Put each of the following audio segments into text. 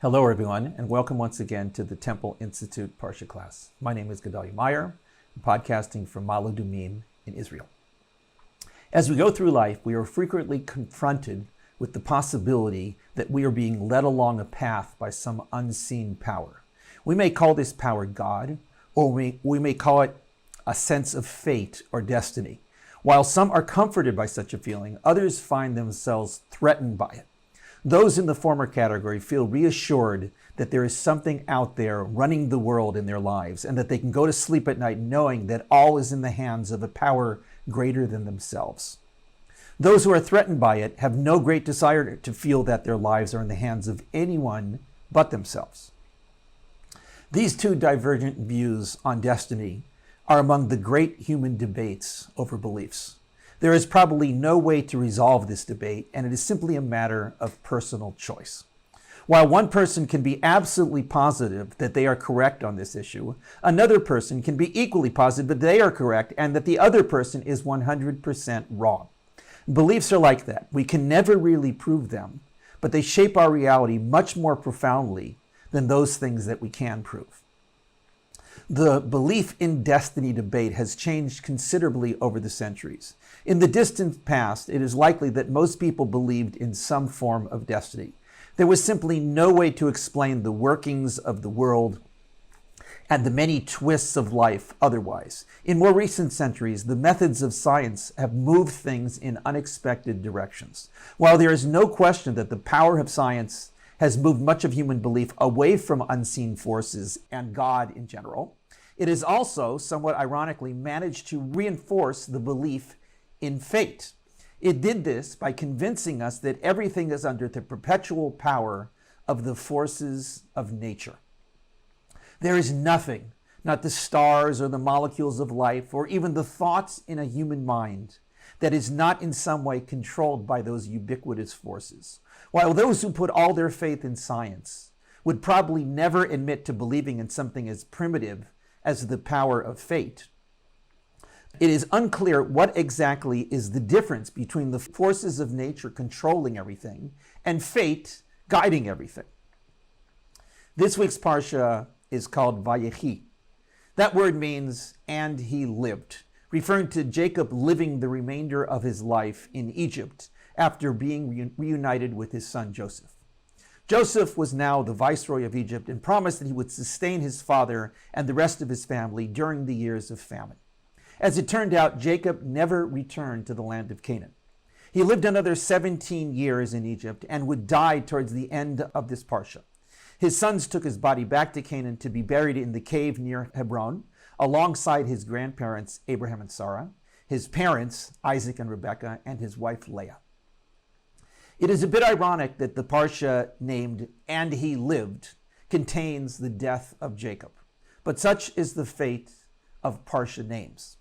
Hello, everyone, and welcome once again to the Temple Institute Parsha class. My name is Gedalia Meyer. I'm podcasting from Ma'ale Adumim in Israel. As we go through life, we are frequently confronted with the possibility that we are being led along a path by some unseen power. We may call this power God, or we may call it a sense of fate or destiny. While some are comforted by such a feeling, others find themselves threatened by it. Those in the former category feel reassured that there is something out there running the world in their lives and that they can go to sleep at night knowing that all is in the hands of a power greater than themselves. Those who are threatened by it have no great desire to feel that their lives are in the hands of anyone but themselves. These two divergent views on destiny are among the great human debates over beliefs. There is probably no way to resolve this debate, and it is simply a matter of personal choice. While one person can be absolutely positive that they are correct on this issue, another person can be equally positive that they are correct and that the other person is 100% wrong. Beliefs are like that. We can never really prove them, but they shape our reality much more profoundly than those things that we can prove. The belief in destiny debate has changed considerably over the centuries. In the distant past, it is likely that most people believed in some form of destiny. There was simply no way to explain the workings of the world and the many twists of life otherwise. In more recent centuries, the methods of science have moved things in unexpected directions. While there is no question that the power of science has moved much of human belief away from unseen forces and God in general, it has also, somewhat ironically, managed to reinforce the belief in fate. It did this by convincing us that everything is under the perpetual power of the forces of nature. There is nothing, not the stars or the molecules of life, or even the thoughts in a human mind, that is not in some way controlled by those ubiquitous forces. While those who put all their faith in science would probably never admit to believing in something as primitive as the power of fate, it is unclear what exactly is the difference between the forces of nature controlling everything and fate guiding everything. This week's Parsha is called Vayechi. That word means, and he lived, referring to Jacob living the remainder of his life in Egypt after being reunited with his son Joseph. Joseph was now the viceroy of Egypt and promised that he would sustain his father and the rest of his family during the years of famine. As it turned out, Jacob never returned to the land of Canaan. He lived another 17 years in Egypt and would die towards the end of this parsha. His sons took his body back to Canaan to be buried in the cave near Hebron, alongside his grandparents Abraham and Sarah, his parents Isaac and Rebekah, and his wife Leah. It is a bit ironic that the parsha named "And He Lived" contains the death of Jacob, but such is the fate of parsha names.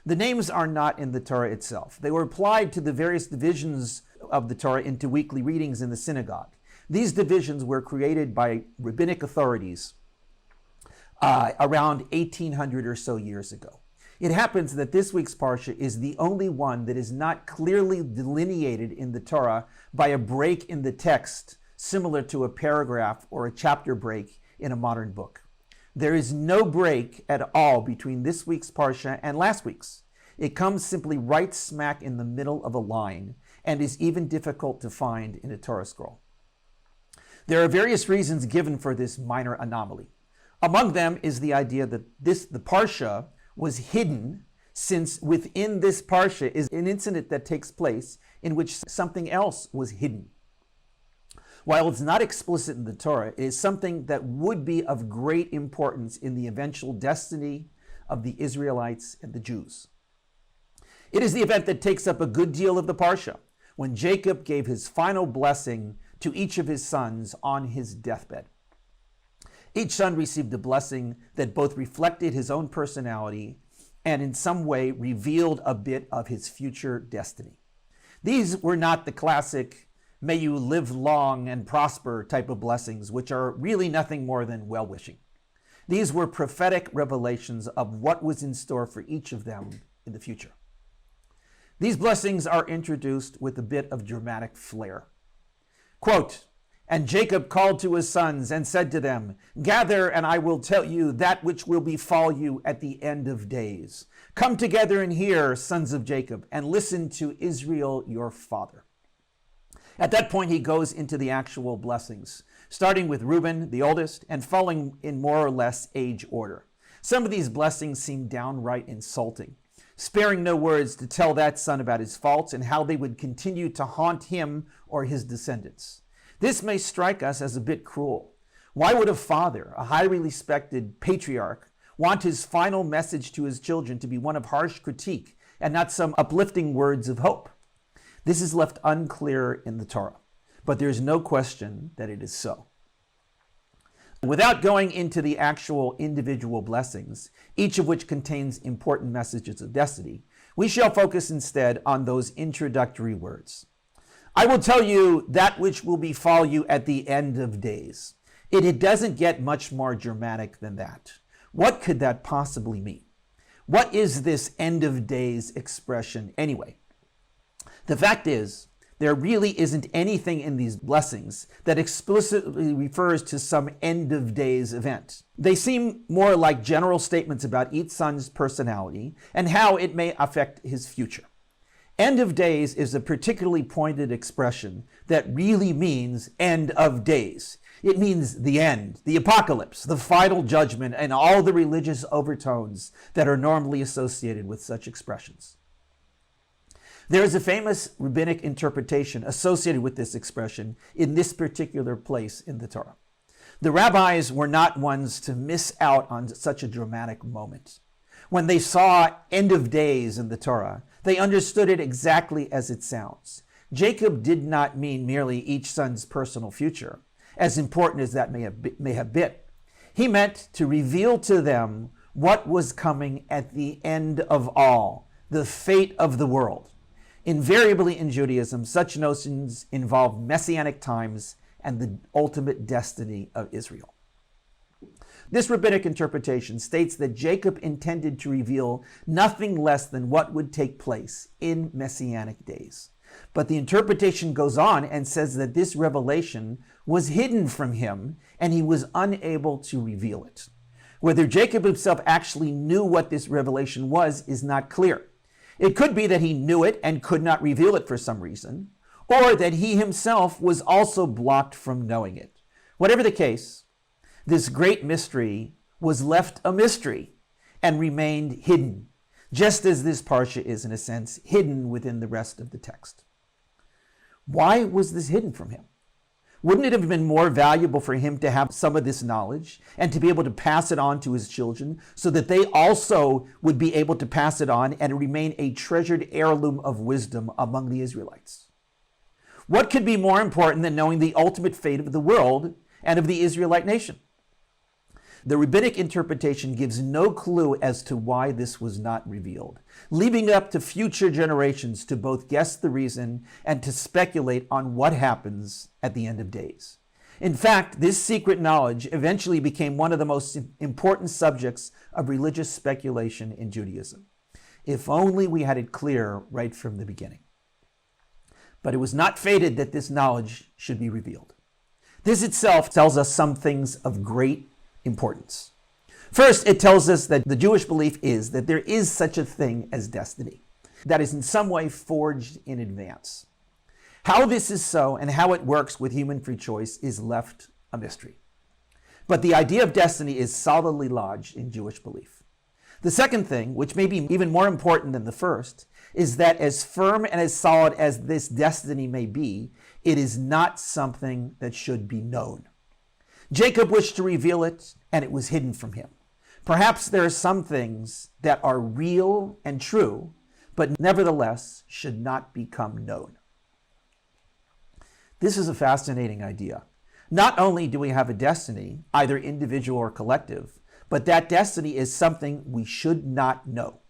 The names are not in the Torah itself. They were applied to the various divisions of the Torah into weekly readings in the synagogue. These divisions were created by rabbinic authorities around 1800 or so years ago. It happens that this week's parsha is the only one that is not clearly delineated in the Torah by a break in the text, similar to a paragraph or a chapter break in a modern book. There is no break at all between this week's parsha and last week's. It comes simply right smack in the middle of a line and is even difficult to find in a Torah scroll. There are various reasons given for this minor anomaly. Among them is the idea that the parsha was hidden, since within this parsha is an incident that takes place in which something else was hidden. While it's not explicit in the Torah, it is something that would be of great importance in the eventual destiny of the Israelites and the Jews. It is the event that takes up a good deal of the parsha, when Jacob gave his final blessing to each of his sons on his deathbed. Each son received a blessing that both reflected his own personality and in some way revealed a bit of his future destiny. These were not the classic "may you live long and prosper" type of blessings, which are really nothing more than well-wishing. These were prophetic revelations of what was in store for each of them in the future. These blessings are introduced with a bit of dramatic flair. Quote, And Jacob called to his sons and said to them, Gather, and I will tell you that which will befall you at the end of days. Come together and hear, sons of Jacob, and listen to Israel your father. At that point, he goes into the actual blessings, starting with Reuben, the oldest, and following in more or less age order. Some of these blessings seem downright insulting, sparing no words to tell that son about his faults and how they would continue to haunt him or his descendants. This may strike us as a bit cruel. Why would a father, a highly respected patriarch, want his final message to his children to be one of harsh critique and not some uplifting words of hope? This is left unclear in the Torah, but there is no question that it is so. Without going into the actual individual blessings, each of which contains important messages of destiny, we shall focus instead on those introductory words. I will tell you that which will befall you at the end of days. It doesn't get much more dramatic than that. What could that possibly mean? What is this end of days expression anyway? The fact is, there really isn't anything in these blessings that explicitly refers to some end of days event. They seem more like general statements about each son's personality and how it may affect his future. End of days is a particularly pointed expression that really means end of days. It means the end, the apocalypse, the final judgment, and all the religious overtones that are normally associated with such expressions. There is a famous rabbinic interpretation associated with this expression in this particular place in the Torah. The rabbis were not ones to miss out on such a dramatic moment. When they saw end of days in the Torah, they understood it exactly as it sounds. Jacob did not mean merely each son's personal future, as important as that may have been. He meant to reveal to them what was coming at the end of all, the fate of the world. Invariably in Judaism, such notions involve messianic times and the ultimate destiny of Israel. This rabbinic interpretation states that Jacob intended to reveal nothing less than what would take place in messianic days. But the interpretation goes on and says that this revelation was hidden from him and he was unable to reveal it. Whether Jacob himself actually knew what this revelation was is not clear. It could be that he knew it and could not reveal it for some reason, or that he himself was also blocked from knowing it. Whatever the case, this great mystery was left a mystery and remained hidden, just as this parsha is, in a sense, hidden within the rest of the text. Why was this hidden from him? Wouldn't it have been more valuable for him to have some of this knowledge and to be able to pass it on to his children so that they also would be able to pass it on and remain a treasured heirloom of wisdom among the Israelites? What could be more important than knowing the ultimate fate of the world and of the Israelite nation? The rabbinic interpretation gives no clue as to why this was not revealed, leaving it up to future generations to both guess the reason and to speculate on what happens at the end of days. In fact, this secret knowledge eventually became one of the most important subjects of religious speculation in Judaism. If only we had it clear right from the beginning. But it was not fated that this knowledge should be revealed. This itself tells us some things of great importance. First, it tells us that the Jewish belief is that there is such a thing as destiny, that is in some way forged in advance. How this is so and how it works with human free choice is left a mystery. But the idea of destiny is solidly lodged in Jewish belief. The second thing, which may be even more important than the first, is that as firm and as solid as this destiny may be, it is not something that should be known. Jacob wished to reveal it, and it was hidden from him. Perhaps there are some things that are real and true, but nevertheless should not become known. This is a fascinating idea. Not only do we have a destiny, either individual or collective, but that destiny is something we should not know.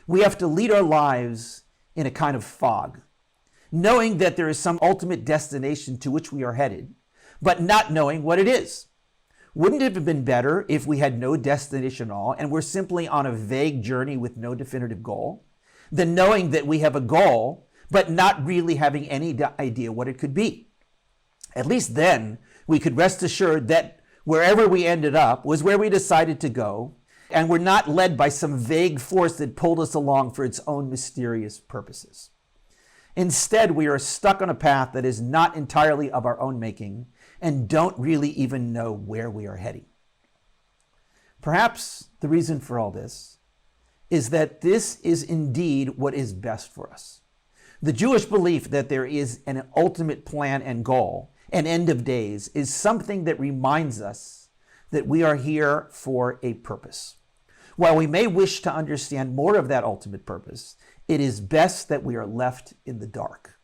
We have to lead our lives in a kind of fog, knowing that there is some ultimate destination to which we are headed, but not knowing what it is. Wouldn't it have been better if we had no destination at all and we're simply on a vague journey with no definitive goal, than knowing that we have a goal, but not really having any idea what it could be? At least then, We could rest assured that wherever we ended up was where we decided to go, and we're not led by some vague force that pulled us along for its own mysterious purposes. Instead, we are stuck on a path that is not entirely of our own making and don't really even know where we are heading. Perhaps the reason for all this is that this is indeed what is best for us. The Jewish belief that there is an ultimate plan and goal, an end of days, is something that reminds us that we are here for a purpose. While we may wish to understand more of that ultimate purpose, it is best that we are left in the dark.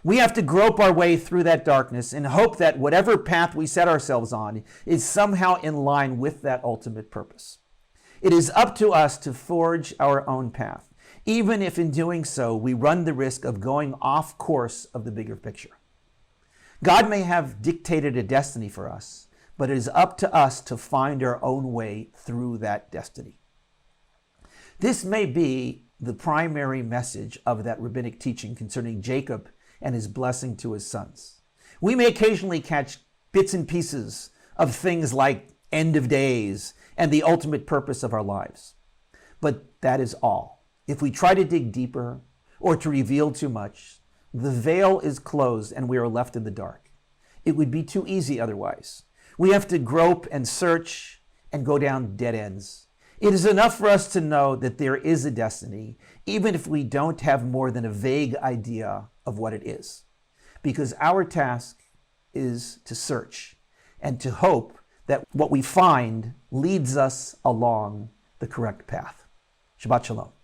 We have to grope our way through that darkness and hope that whatever path we set ourselves on is somehow in line with that ultimate purpose. It is up to us to forge our own path, even if in doing so we run the risk of going off course of the bigger picture. God may have dictated a destiny for us, but it is up to us to find our own way through that destiny. This may be the primary message of that rabbinic teaching concerning Jacob and his blessing to his sons. We may occasionally catch bits and pieces of things like end of days and the ultimate purpose of our lives. But that is all. If we try to dig deeper or to reveal too much, the veil is closed and we are left in the dark. It would be too easy otherwise. We have to grope and search and go down dead ends. It is enough for us to know that there is a destiny, even if we don't have more than a vague idea of what it is. Because our task is to search and to hope that what we find leads us along the correct path. Shabbat Shalom.